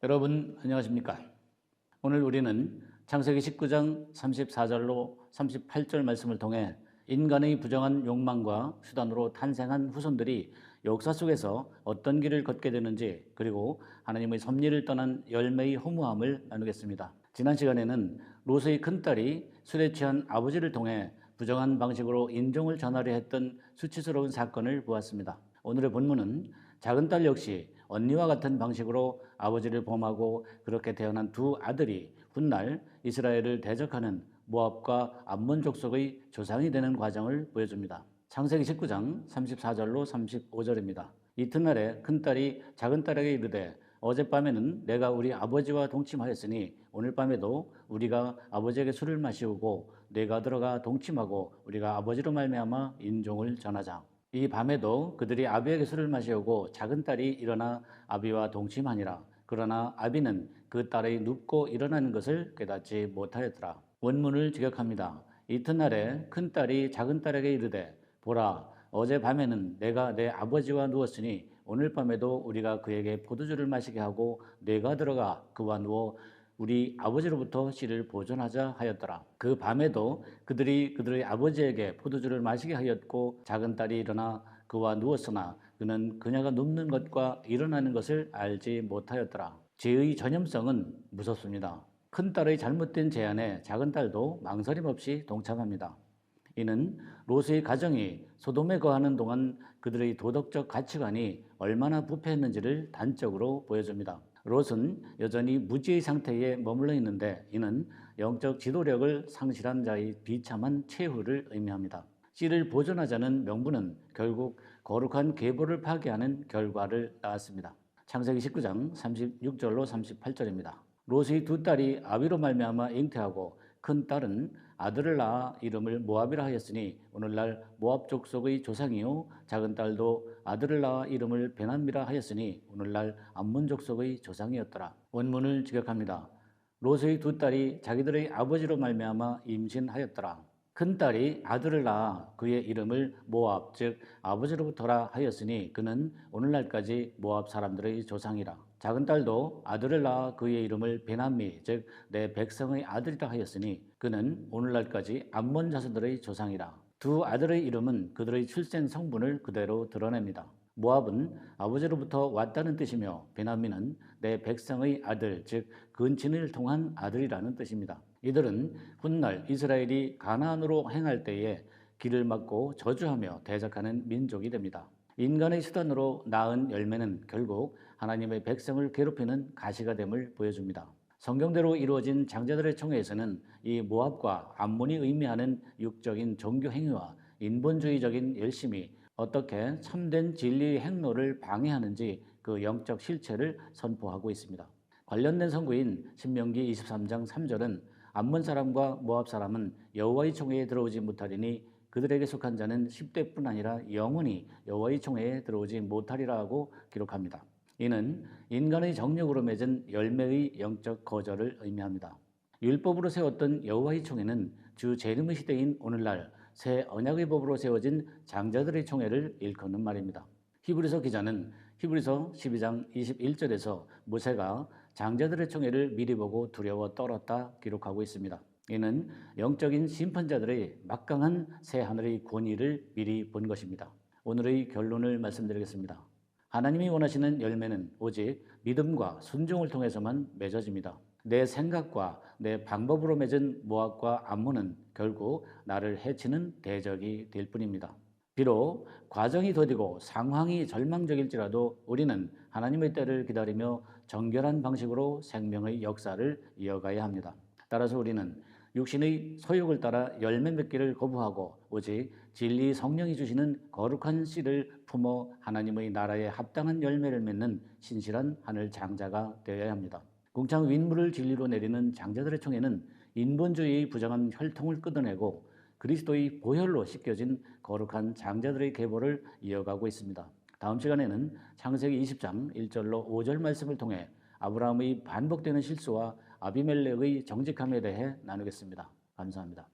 여러분 안녕하십니까? 오늘 우리는 창세기 19장 34절로 38절 말씀을 통해 인간의 부정한 욕망과 수단으로 탄생한 후손들이 역사 속에서 어떤 길을 걷게 되는지, 그리고 하나님의 섭리를 떠난 열매의 허무함을 나누겠습니다. 지난 시간에는 롯의 큰딸이 술에 취한 아버지를 통해 부정한 방식으로 인종을 전하려 했던 수치스러운 사건을 보았습니다. 오늘의 본문은 작은 딸 역시 언니와 같은 방식으로 아버지를 범하고 그렇게 태어난 두 아들이 훗날 이스라엘을 대적하는 모압과 암몬 족속의 조상이 되는 과정을 보여줍니다. 창세기 19장 34절로 35절입니다. 이튿날에 큰딸이 작은딸에게 이르되 어젯밤에는 내가 우리 아버지와 동침하였으니 오늘 밤에도 우리가 아버지에게 술을 마시우고 내가 들어가 동침하고 우리가 아버지로 말미암아 인종을 전하자. 이 밤에도 그들이 아비에게 술을 마시우고 작은딸이 일어나 아비와 동침하니라. 그러나 아비는 그 딸의 눕고 일어나는 것을 깨닫지 못하였더라. 원문을 직역합니다. 이튿날에 큰딸이 작은딸에게 이르되 보라, 어젯밤에는 내가 내 아버지와 누웠으니 오늘 밤에도 우리가 그에게 포도주를 마시게 하고 내가 들어가 그와 누워 우리 아버지로부터 씨를 보존하자 하였더라. 그 밤에도 그들이 그들의 아버지에게 포도주를 마시게 하였고 작은 딸이 일어나 그와 누웠으나 그는 그녀가 눕는 것과 일어나는 것을 알지 못하였더라. 죄의 전염성은 무섭습니다. 큰 딸의 잘못된 제안에 작은 딸도 망설임 없이 동참합니다. 이는 롯의 가정이 소돔에 거하는 동안 그들의 도덕적 가치관이 얼마나 부패했는지를 단적으로 보여줍니다. 롯은 여전히 무지의 상태에 머물러 있는데 이는 영적 지도력을 상실한 자의 비참한 최후를 의미합니다. 씨를 보존하자는 명분은 결국 거룩한 계보를 파괴하는 결과를 낳았습니다. 창세기 19장 36절로 38절입니다. 롯의 두 딸이 아비로 말미암아 잉태하고 큰 딸은 아들을 낳아 이름을 모압이라 하였으니 오늘날 모압 족속의 조상이요 작은 딸도 아들을 낳아 이름을 베남이라 하였으니 오늘날 암몬 족속의 조상이었더라. 원문을 직역합니다. 롯의 두 딸이 자기들의 아버지로 말미암아 임신하였더라. 큰 딸이 아들을 낳아 그의 이름을 모압 즉 아버지로부터라 하였으니 그는 오늘날까지 모압 사람들의 조상이라. 작은 딸도 아들을 낳아 그의 이름을 베남미 즉 내 백성의 아들이라 하였으니 그는 오늘날까지 암몬 자손들의 조상이라. 두 아들의 이름은 그들의 출생 성분을 그대로 드러냅니다. 모압은 아버지로부터 왔다는 뜻이며 베남미는 내 백성의 아들 즉 근친을 통한 아들이라는 뜻입니다. 이들은 훗날 이스라엘이 가나안으로 행할 때에 길을 막고 저주하며 대적하는 민족이 됩니다. 인간의 수단으로 낳은 열매는 결국 하나님의 백성을 괴롭히는 가시가 됨을 보여줍니다. 성경대로 이루어진 장자들의 총회에서는 이 모압과 암몬이 의미하는 육적인 종교 행위와 인본주의적인 열심이 어떻게 참된 진리의 행로를 방해하는지 그 영적 실체를 선포하고 있습니다. 관련된 선구인 신명기 23장 3절은 암몬 사람과 모압 사람은 여호와의 총회에 들어오지 못하리니 그들에게 속한 자는 10대뿐 아니라 영원히 여호와의 총회에 들어오지 못하리라고 기록합니다. 이는 인간의 정력으로 맺은 열매의 영적 거절을 의미합니다. 율법으로 세웠던 여호와의 총회는 주 재림의 시대인 오늘날 새 언약의 법으로 세워진 장자들의 총회를 일컫는 말입니다. 히브리서 기자는 히브리서 12장 21절에서 모세가 장자들의 총회를 미리 보고 두려워 떨었다 기록하고 있습니다. 이는 영적인 심판자들의 막강한 새 하늘의 권위를 미리 본 것입니다. 오늘의 결론을 말씀드리겠습니다. 하나님이 원하시는 열매는 오직 믿음과 순종을 통해서만 맺어집니다. 내 생각과 내 방법으로 맺은 모압과 암몬은 결국 나를 해치는 대적이 될 뿐입니다. 비록 과정이 더디고 상황이 절망적일지라도 우리는 하나님의 때를 기다리며 정결한 방식으로 생명의 역사를 이어가야 합니다. 따라서 우리는 육신의 소욕을 따라 열매 맺기를 거부하고 오직 진리 성령이 주시는 거룩한 씨를 품어 하나님의 나라에 합당한 열매를 맺는 신실한 하늘 장자가 되어야 합니다. 궁창 윗물을 진리로 내리는 장자들의 총회는 인본주의의 부정한 혈통을 끊어내고 그리스도의 보혈로 씻겨진 거룩한 장자들의 계보를 이어가고 있습니다. 다음 시간에는 창세기 20장 1절로 5절 말씀을 통해 아브라함의 반복되는 실수와 아비멜렉의 정직함에 대해 나누겠습니다. 감사합니다.